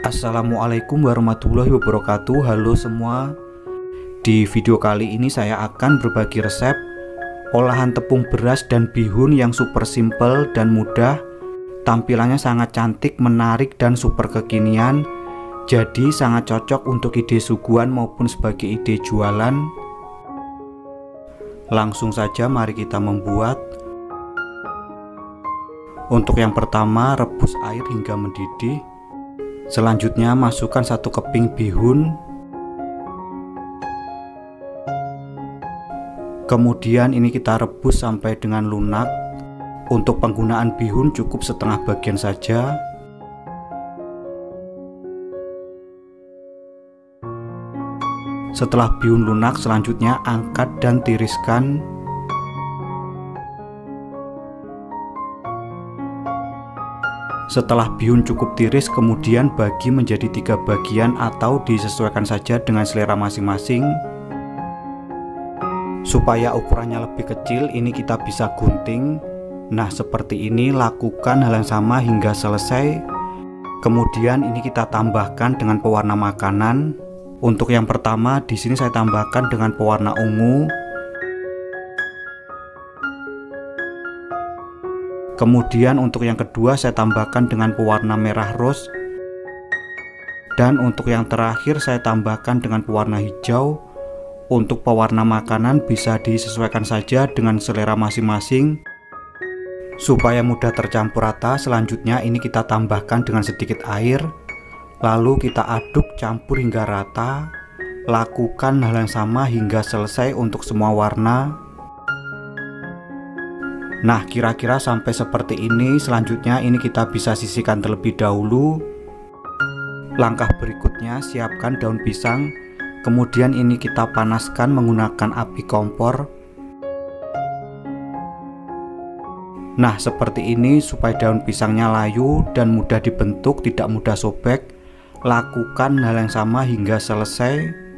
Assalamualaikum warahmatullahi wabarakatuh. Halo semua. Di video kali ini saya akan berbagi resep olahan tepung beras dan bihun yang super simple dan mudah. Tampilannya sangat cantik, menarik, dan super kekinian. Jadi sangat cocok untuk ide suguhan maupun sebagai ide jualan. Langsung saja mari kita membuat. Untuk yang pertama, rebus air hingga mendidih. Selanjutnya masukkan 1 keping bihun. Kemudian ini kita rebus sampai dengan lunak. Untuk penggunaan bihun cukup setengah bagian saja. Setelah bihun lunak, selanjutnya angkat dan tiriskan. Setelah bihun cukup tiris, kemudian bagi menjadi 3 bagian atau disesuaikan saja dengan selera masing-masing. Supaya ukurannya lebih kecil, ini kita bisa gunting. Nah, seperti ini, lakukan hal yang sama hingga selesai. Kemudian ini kita tambahkan dengan pewarna makanan. Untuk yang pertama, di sini saya tambahkan dengan pewarna ungu. Kemudian untuk yang kedua saya tambahkan dengan pewarna merah rose. Dan untuk yang terakhir saya tambahkan dengan pewarna hijau. Untuk pewarna makanan bisa disesuaikan saja dengan selera masing-masing. Supaya mudah tercampur rata, selanjutnya ini kita tambahkan dengan sedikit air. Lalu kita aduk campur hingga rata. Lakukan hal yang sama hingga selesai untuk semua warna. Nah, kira-kira sampai seperti ini. Selanjutnya ini kita bisa sisihkan terlebih dahulu. Langkah berikutnya, siapkan daun pisang. Kemudian ini kita panaskan menggunakan api kompor. Nah, seperti ini supaya daun pisangnya layu dan mudah dibentuk, tidak mudah sobek. Lakukan hal yang sama hingga selesai.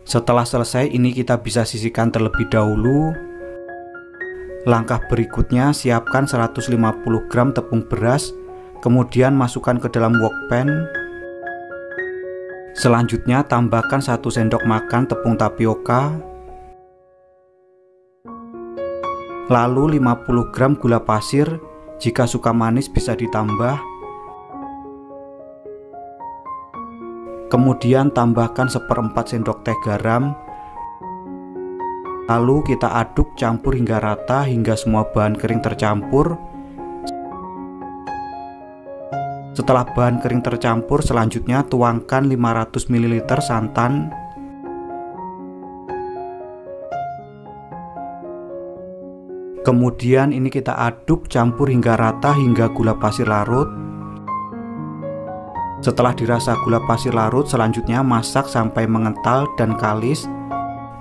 Setelah selesai, ini kita bisa sisihkan terlebih dahulu. Langkah berikutnya, siapkan 150 gram tepung beras. Kemudian masukkan ke dalam wokpan. Selanjutnya tambahkan 1 sendok makan tepung tapioka. Lalu 50 gram gula pasir. Jika suka manis bisa ditambah. Kemudian tambahkan 1/4 sendok teh garam. Lalu kita aduk campur hingga rata hingga semua bahan kering tercampur. Setelah bahan kering tercampur, selanjutnya tuangkan 500 ml santan. Kemudian ini kita aduk campur hingga rata hingga gula pasir larut. Setelah dirasa gula pasir larut, selanjutnya masak sampai mengental dan kalis.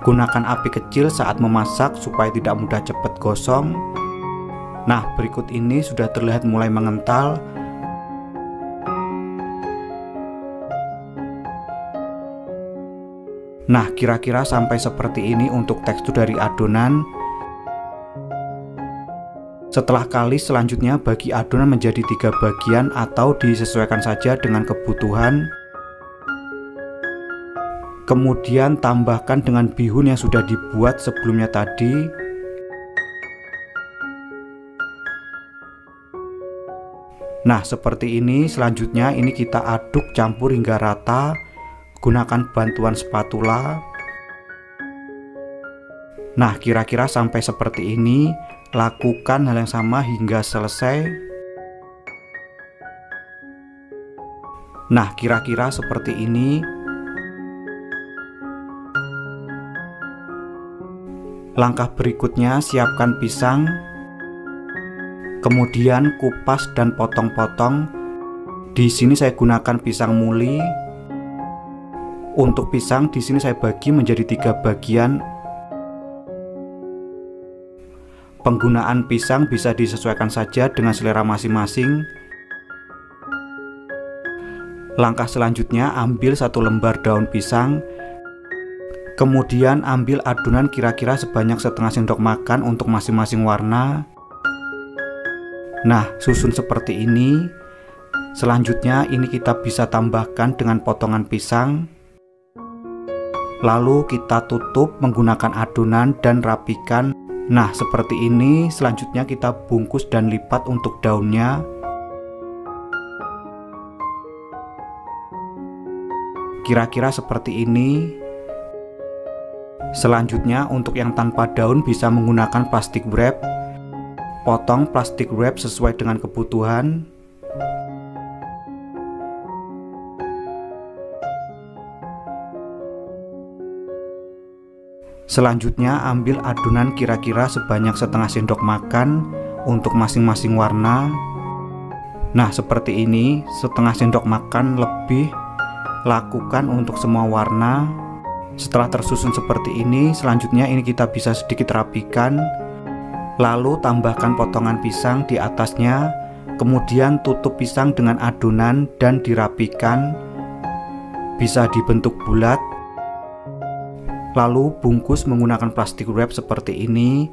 Gunakan api kecil saat memasak supaya tidak mudah cepat gosong. Nah, berikut ini sudah terlihat mulai mengental. Nah, kira-kira sampai seperti ini untuk tekstur dari adonan. Setelah kalis, selanjutnya bagi adonan menjadi 3 bagian atau disesuaikan saja dengan kebutuhan. Kemudian tambahkan dengan bihun yang sudah dibuat sebelumnya tadi. Nah, seperti ini. Selanjutnya ini kita aduk campur hingga rata. Gunakan bantuan spatula. Nah, kira-kira sampai seperti ini. Lakukan hal yang sama hingga selesai. Nah, kira-kira seperti ini. Langkah berikutnya, siapkan pisang. Kemudian kupas dan potong-potong. Di sini saya gunakan pisang muli. Untuk pisang di sini saya bagi menjadi 3 bagian. Penggunaan pisang bisa disesuaikan saja dengan selera masing-masing. Langkah selanjutnya, ambil 1 lembar daun pisang. Kemudian ambil adonan kira-kira sebanyak setengah sendok makan untuk masing-masing warna. Nah, susun seperti ini. Selanjutnya ini kita bisa tambahkan dengan potongan pisang. Lalu kita tutup menggunakan adonan dan rapikan. Nah, seperti ini. Selanjutnya kita bungkus dan lipat untuk daunnya. Kira-kira seperti ini. Selanjutnya untuk yang tanpa daun bisa menggunakan plastik wrap. Potong plastik wrap sesuai dengan kebutuhan. Selanjutnya ambil adonan kira-kira sebanyak setengah sendok makan untuk masing-masing warna. Nah, seperti ini, setengah sendok makan lebih. Lakukan untuk semua warna. Setelah tersusun seperti ini, selanjutnya ini kita bisa sedikit rapikan. Lalu tambahkan potongan pisang di atasnya. Kemudian tutup pisang dengan adonan dan dirapikan. Bisa dibentuk bulat. Lalu bungkus menggunakan plastik wrap seperti ini.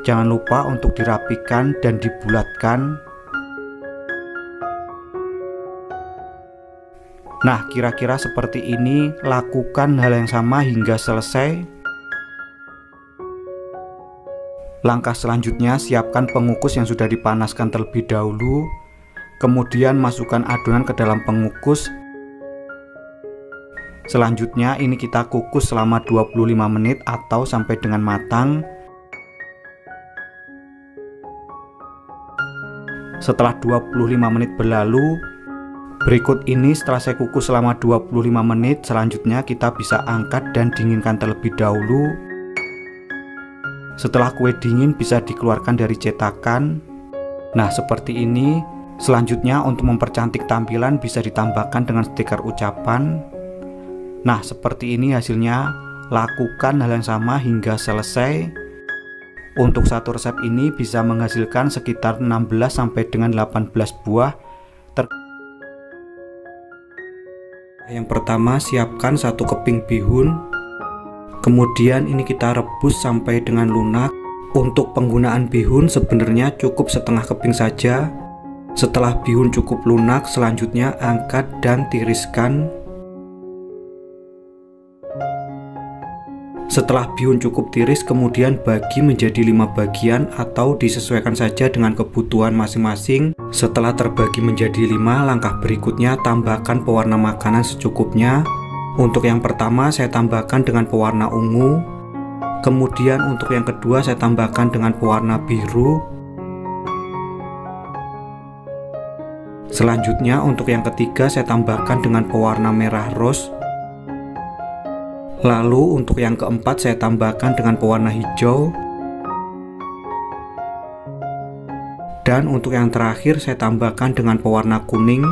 Jangan lupa untuk dirapikan dan dibulatkan. Nah, kira-kira seperti ini. Lakukan hal yang sama hingga selesai. Langkah selanjutnya, siapkan pengukus yang sudah dipanaskan terlebih dahulu. Kemudian masukkan adonan ke dalam pengukus. Selanjutnya ini kita kukus selama 25 menit atau sampai dengan matang. Setelah 25 menit berlalu, berikut ini setelah saya kukus selama 25 menit, selanjutnya kita bisa angkat dan dinginkan terlebih dahulu. Setelah kue dingin bisa dikeluarkan dari cetakan. Nah, seperti ini. Selanjutnya untuk mempercantik tampilan bisa ditambahkan dengan stiker ucapan. Nah, seperti ini hasilnya. Lakukan hal yang sama hingga selesai. Untuk satu resep ini bisa menghasilkan sekitar 16 sampai dengan 18 buah. Yang pertama, siapkan satu keping bihun. Kemudian ini kita rebus sampai dengan lunak. Untuk penggunaan bihun sebenarnya cukup setengah keping saja. Setelah bihun cukup lunak, selanjutnya angkat dan tiriskan. Setelah bihun cukup tiris, kemudian bagi menjadi 5 bagian atau disesuaikan saja dengan kebutuhan masing-masing. Setelah terbagi menjadi 5, langkah berikutnya tambahkan pewarna makanan secukupnya. Untuk yang pertama saya tambahkan dengan pewarna ungu. Kemudian untuk yang kedua saya tambahkan dengan pewarna biru. Selanjutnya untuk yang ketiga saya tambahkan dengan pewarna merah rose. Lalu untuk yang keempat saya tambahkan dengan pewarna hijau. Dan untuk yang terakhir saya tambahkan dengan pewarna kuning.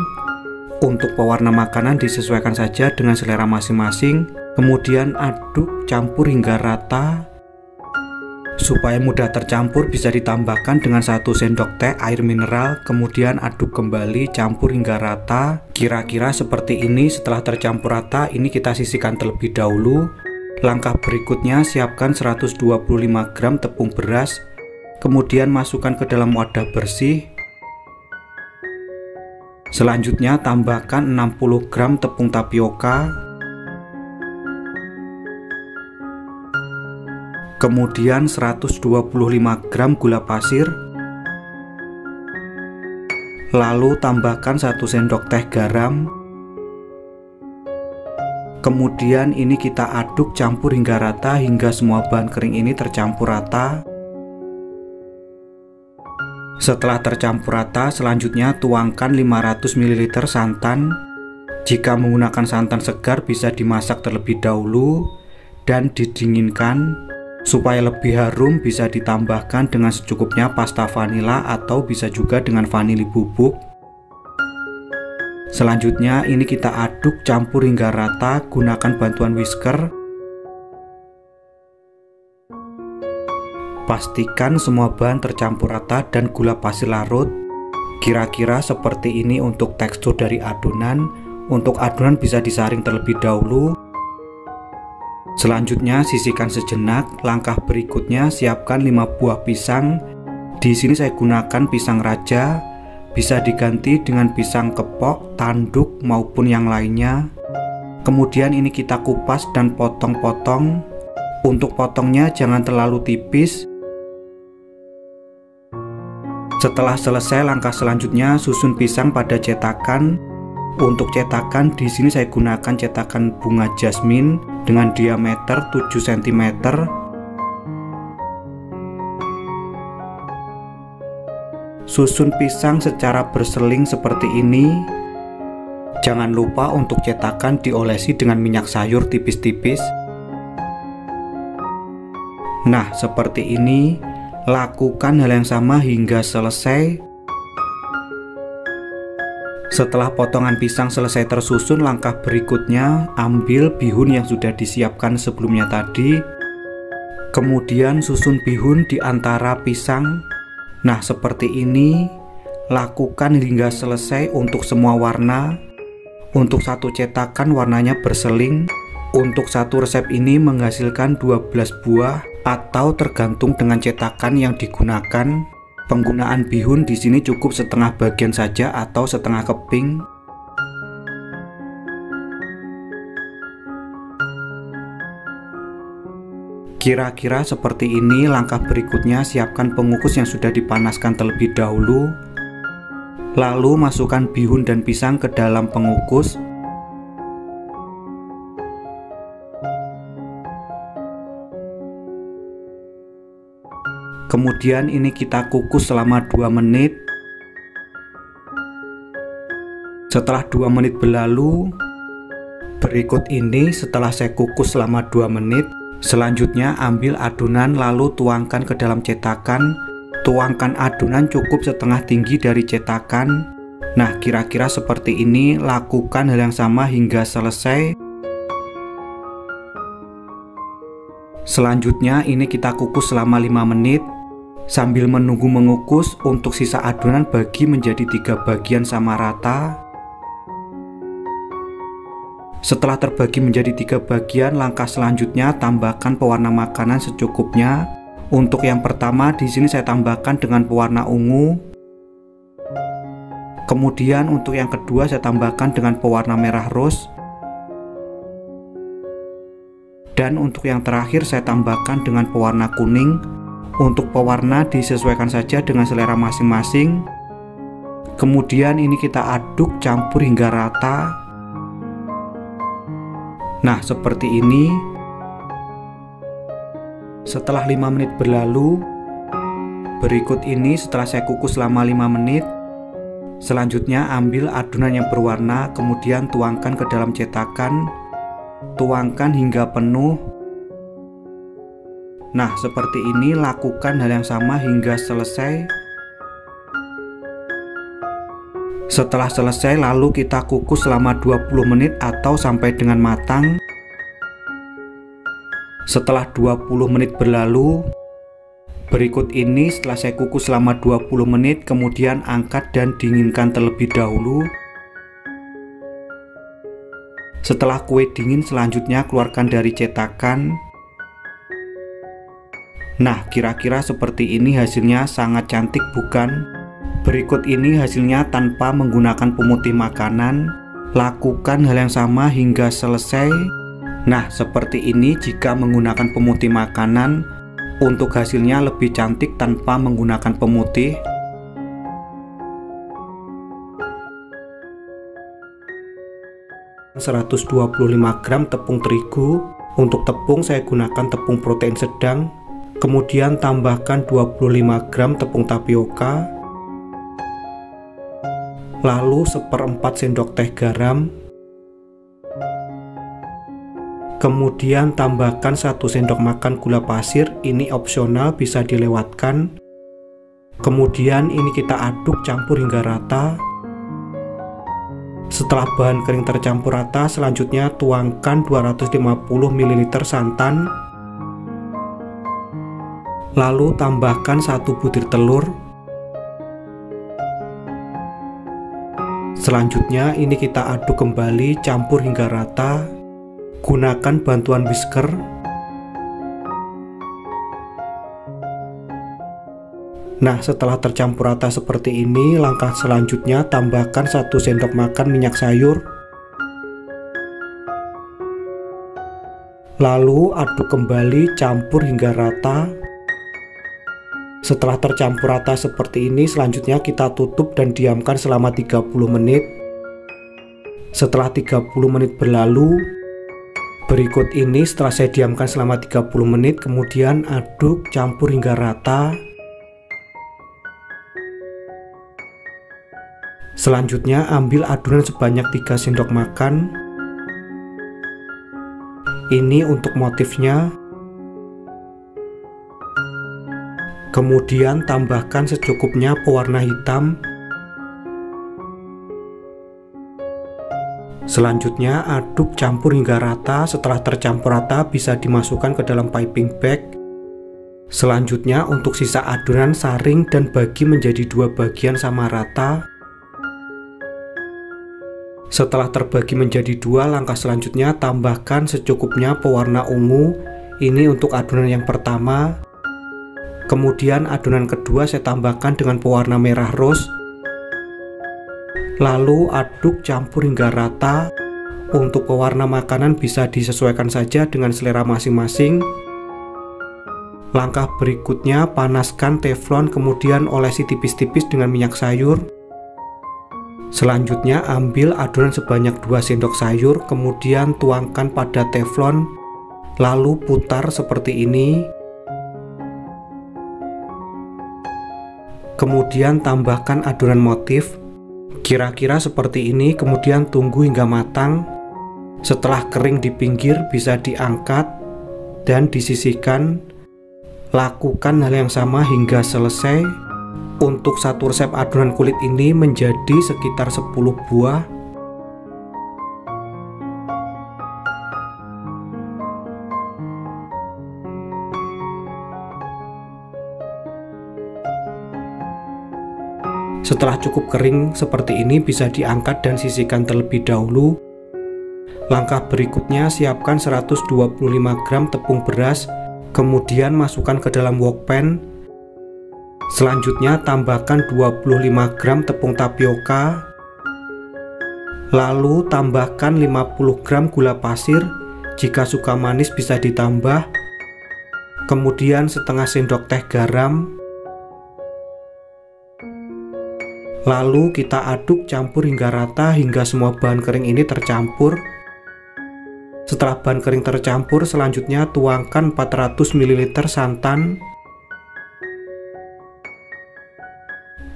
Untuk pewarna makanan disesuaikan saja dengan selera masing-masing. Kemudian aduk campur hingga rata. Supaya mudah tercampur bisa ditambahkan dengan 1 sendok teh air mineral. Kemudian aduk kembali, campur hingga rata. Kira-kira seperti ini. Setelah tercampur rata, ini kita sisihkan terlebih dahulu. Langkah berikutnya, siapkan 125 gram tepung beras. Kemudian masukkan ke dalam wadah bersih. Selanjutnya tambahkan 60 gram tepung tapioka. Kemudian 125 gram gula pasir. Lalu tambahkan 1 sendok teh garam. Kemudian ini kita aduk campur hingga rata hingga semua bahan kering ini tercampur rata. Setelah tercampur rata, selanjutnya tuangkan 500 ml santan. Jika menggunakan santan segar bisa dimasak terlebih dahulu dan didinginkan. Supaya lebih harum bisa ditambahkan dengan secukupnya pasta vanila atau bisa juga dengan vanili bubuk. Selanjutnya ini kita aduk campur hingga rata, gunakan bantuan whisker. Pastikan semua bahan tercampur rata dan gula pasir larut. Kira-kira seperti ini untuk tekstur dari adonan. Untuk adonan bisa disaring terlebih dahulu. Selanjutnya sisihkan sejenak. Langkah berikutnya siapkan 5 buah pisang. Di sini saya gunakan pisang raja, bisa diganti dengan pisang kepok, tanduk maupun yang lainnya. Kemudian ini kita kupas dan potong-potong. Untuk potongnya jangan terlalu tipis. Setelah selesai, langkah selanjutnya susun pisang pada cetakan. Untuk cetakan di sini saya gunakan cetakan bunga jasmine dengan diameter 7 cm. Susun pisang secara berseling seperti ini. Jangan lupa untuk cetakan diolesi dengan minyak sayur tipis-tipis. Nah, seperti ini. Lakukan hal yang sama hingga selesai. Setelah potongan pisang selesai tersusun, langkah berikutnya ambil bihun yang sudah disiapkan sebelumnya tadi. Kemudian susun bihun di antara pisang. Nah, seperti ini. Lakukan hingga selesai untuk semua warna. Untuk satu cetakan warnanya berseling. Untuk satu resep ini menghasilkan 12 buah atau tergantung dengan cetakan yang digunakan. Penggunaan bihun di sini cukup setengah bagian saja atau setengah keping. Kira-kira seperti ini. Langkah berikutnya, siapkan pengukus yang sudah dipanaskan terlebih dahulu. Lalu masukkan bihun dan pisang ke dalam pengukus. Kemudian ini kita kukus selama 2 menit. Setelah 2 menit berlalu, berikut ini setelah saya kukus selama 2 menit, selanjutnya ambil adonan lalu tuangkan ke dalam cetakan. Tuangkan adonan cukup setengah tinggi dari cetakan. Nah, kira-kira seperti ini. Lakukan hal yang sama hingga selesai. Selanjutnya ini kita kukus selama 5 menit. Sambil menunggu mengukus, untuk sisa adonan bagi menjadi 3 bagian sama rata. Setelah terbagi menjadi 3 bagian, langkah selanjutnya tambahkan pewarna makanan secukupnya. Untuk yang pertama di sini saya tambahkan dengan pewarna ungu. Kemudian untuk yang kedua saya tambahkan dengan pewarna merah rose. Dan untuk yang terakhir saya tambahkan dengan pewarna kuning. Untuk pewarna disesuaikan saja dengan selera masing-masing. Kemudian ini kita aduk campur hingga rata. Nah, seperti ini. Setelah 5 menit berlalu, berikut ini setelah saya kukus selama 5 menit. Selanjutnya ambil adonan yang berwarna, kemudian tuangkan ke dalam cetakan. Tuangkan hingga penuh. Nah, seperti ini. Lakukan hal yang sama hingga selesai. Setelah selesai, lalu kita kukus selama 20 menit atau sampai dengan matang. Setelah 20 menit berlalu, berikut ini setelah saya kukus selama 20 menit, kemudian angkat dan dinginkan terlebih dahulu. Setelah kue dingin, selanjutnya keluarkan dari cetakan. Nah, kira-kira seperti ini hasilnya. Sangat cantik bukan? Berikut ini hasilnya tanpa menggunakan pemutih makanan. Lakukan hal yang sama hingga selesai. Nah, seperti ini jika menggunakan pemutih makanan. Untuk hasilnya lebih cantik tanpa menggunakan pemutih. – 125 gram tepung terigu. Untuk tepung saya gunakan tepung protein sedang. Kemudian tambahkan 25 gram tepung tapioka. Lalu 1/4 sendok teh garam. Kemudian tambahkan 1 sendok makan gula pasir. Ini opsional, bisa dilewatkan. Kemudian ini kita aduk campur hingga rata. Setelah bahan kering tercampur rata, selanjutnya tuangkan 250 ml santan. Lalu tambahkan 1 butir telur. Selanjutnya ini kita aduk kembali, campur hingga rata. Gunakan bantuan whisker. Nah, setelah tercampur rata seperti ini, langkah selanjutnya tambahkan 1 sendok makan minyak sayur. Lalu aduk kembali, campur hingga rata. Setelah tercampur rata seperti ini, selanjutnya kita tutup dan diamkan selama 30 menit. Setelah 30 menit berlalu, berikut ini setelah saya diamkan selama 30 menit, kemudian aduk, campur hingga rata. Selanjutnya ambil adonan sebanyak 3 sendok makan. Ini untuk motifnya. Kemudian tambahkan secukupnya pewarna hitam. Selanjutnya aduk, campur hingga rata. Setelah tercampur rata bisa dimasukkan ke dalam piping bag. Selanjutnya untuk sisa adonan saring dan bagi menjadi 2 bagian sama rata. Setelah terbagi menjadi 2, langkah selanjutnya tambahkan secukupnya pewarna ungu. Ini untuk adonan yang pertama. Kemudian adonan kedua saya tambahkan dengan pewarna merah rose. Lalu aduk, campur hingga rata. Untuk pewarna makanan bisa disesuaikan saja dengan selera masing-masing. Langkah berikutnya panaskan teflon, kemudian olesi tipis-tipis dengan minyak sayur. Selanjutnya ambil adonan sebanyak 2 sendok sayur, kemudian tuangkan pada teflon, lalu putar seperti ini. Kemudian tambahkan adonan motif, kira-kira seperti ini, kemudian tunggu hingga matang. Setelah kering di pinggir bisa diangkat dan disisihkan. Lakukan hal yang sama hingga selesai. Untuk satu resep adonan kulit ini menjadi sekitar 10 buah. Setelah cukup kering seperti ini bisa diangkat dan sisihkan terlebih dahulu. Langkah berikutnya siapkan 125 gram tepung beras, kemudian masukkan ke dalam wok pan. Selanjutnya tambahkan 25 gram tepung tapioka. Lalu tambahkan 50 gram gula pasir. Jika suka manis bisa ditambah. Kemudian setengah sendok teh garam. Lalu kita aduk, campur hingga rata hingga semua bahan kering ini tercampur. Setelah bahan kering tercampur, selanjutnya tuangkan 400 ml santan.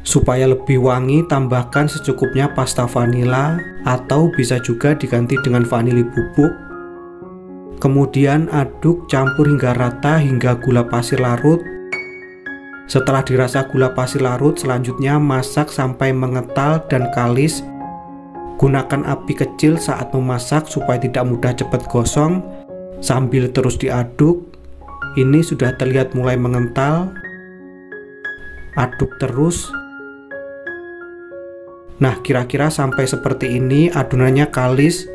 Supaya lebih wangi, tambahkan secukupnya pasta vanila atau bisa juga diganti dengan vanili bubuk. Kemudian aduk, campur hingga rata hingga gula pasir larut. Setelah dirasa gula pasir larut, selanjutnya masak sampai mengental dan kalis. Gunakan api kecil saat memasak supaya tidak mudah cepat gosong. Sambil terus diaduk. Ini sudah terlihat mulai mengental. Aduk terus. Nah, kira-kira sampai seperti ini adonannya kalis.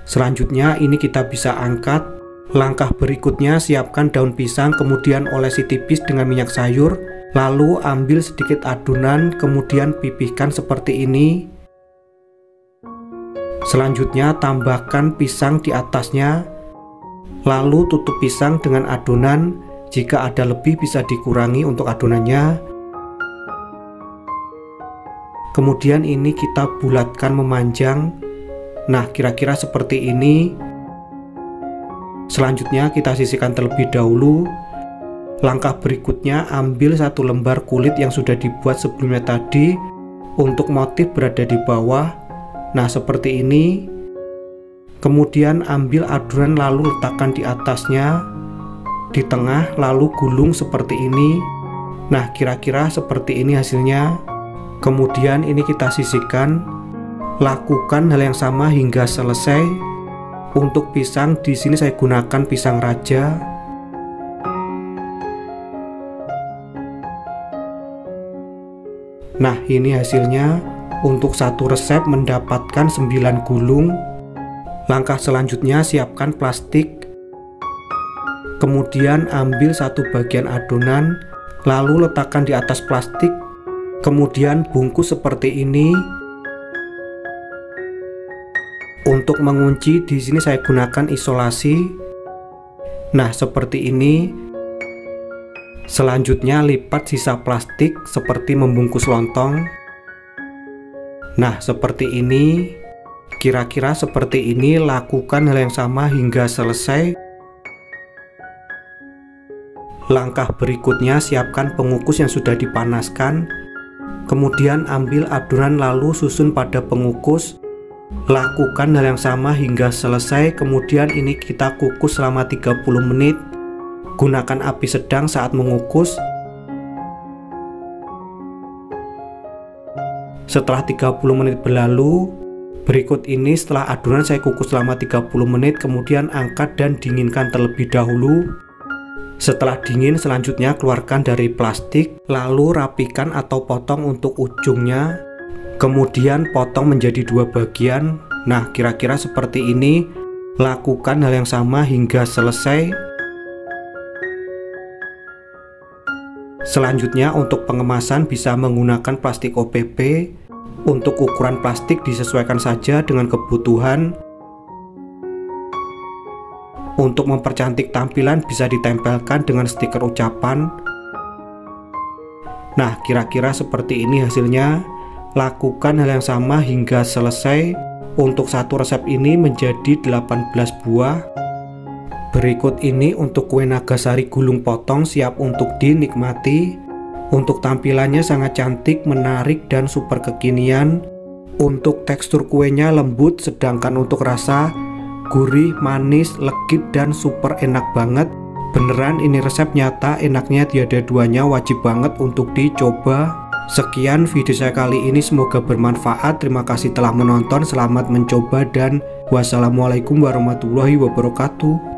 Selanjutnya ini kita bisa angkat. Langkah berikutnya siapkan daun pisang, kemudian olesi tipis dengan minyak sayur. Lalu ambil sedikit adonan, kemudian pipihkan seperti ini. Selanjutnya tambahkan pisang di atasnya. Lalu tutup pisang dengan adonan. Jika ada lebih bisa dikurangi untuk adonannya. Kemudian ini kita bulatkan memanjang. Nah, kira-kira seperti ini. Selanjutnya kita sisihkan terlebih dahulu. Langkah berikutnya ambil 1 lembar kulit yang sudah dibuat sebelumnya tadi. Untuk motif berada di bawah. Nah, seperti ini. Kemudian ambil adonan lalu letakkan di atasnya. Di tengah lalu gulung seperti ini. Nah, kira-kira seperti ini hasilnya. Kemudian ini kita sisihkan. Lakukan hal yang sama hingga selesai. Untuk pisang di sini saya gunakan pisang raja. Nah, ini hasilnya. Untuk satu resep mendapatkan 9 gulung. Langkah selanjutnya siapkan plastik. Kemudian ambil satu bagian adonan. Lalu letakkan di atas plastik, kemudian bungkus seperti ini. Untuk mengunci di sini saya gunakan isolasi. Nah, seperti ini. Selanjutnya lipat sisa plastik seperti membungkus lontong. Nah, seperti ini. Kira-kira seperti ini, lakukan hal yang sama hingga selesai. Langkah berikutnya, siapkan pengukus yang sudah dipanaskan. Kemudian ambil adonan lalu susun pada pengukus. Lakukan hal yang sama hingga selesai. Kemudian ini kita kukus selama 30 menit. Gunakan api sedang saat mengukus. Setelah 30 menit berlalu, berikut ini setelah adonan saya kukus selama 30 menit, kemudian angkat dan dinginkan terlebih dahulu. Setelah dingin, selanjutnya keluarkan dari plastik, lalu rapikan atau potong untuk ujungnya. Kemudian potong menjadi 2 bagian. Nah, kira-kira seperti ini. Lakukan hal yang sama hingga selesai. Selanjutnya untuk pengemasan bisa menggunakan plastik OPP. Untuk ukuran plastik disesuaikan saja dengan kebutuhan. Untuk mempercantik tampilan bisa ditempelkan dengan stiker ucapan. Nah, kira-kira seperti ini hasilnya. Lakukan hal yang sama hingga selesai. Untuk satu resep ini menjadi 18 buah. Berikut ini untuk kue Nagasari gulung potong siap untuk dinikmati. Untuk tampilannya sangat cantik, menarik, dan super kekinian. Untuk tekstur kuenya lembut, sedangkan untuk rasa gurih, manis, legit, dan super enak banget. Beneran ini resep nyata, enaknya tiada duanya, wajib banget untuk dicoba. Sekian video saya kali ini, semoga bermanfaat. Terima kasih telah menonton, selamat mencoba, dan wassalamualaikum warahmatullahi wabarakatuh.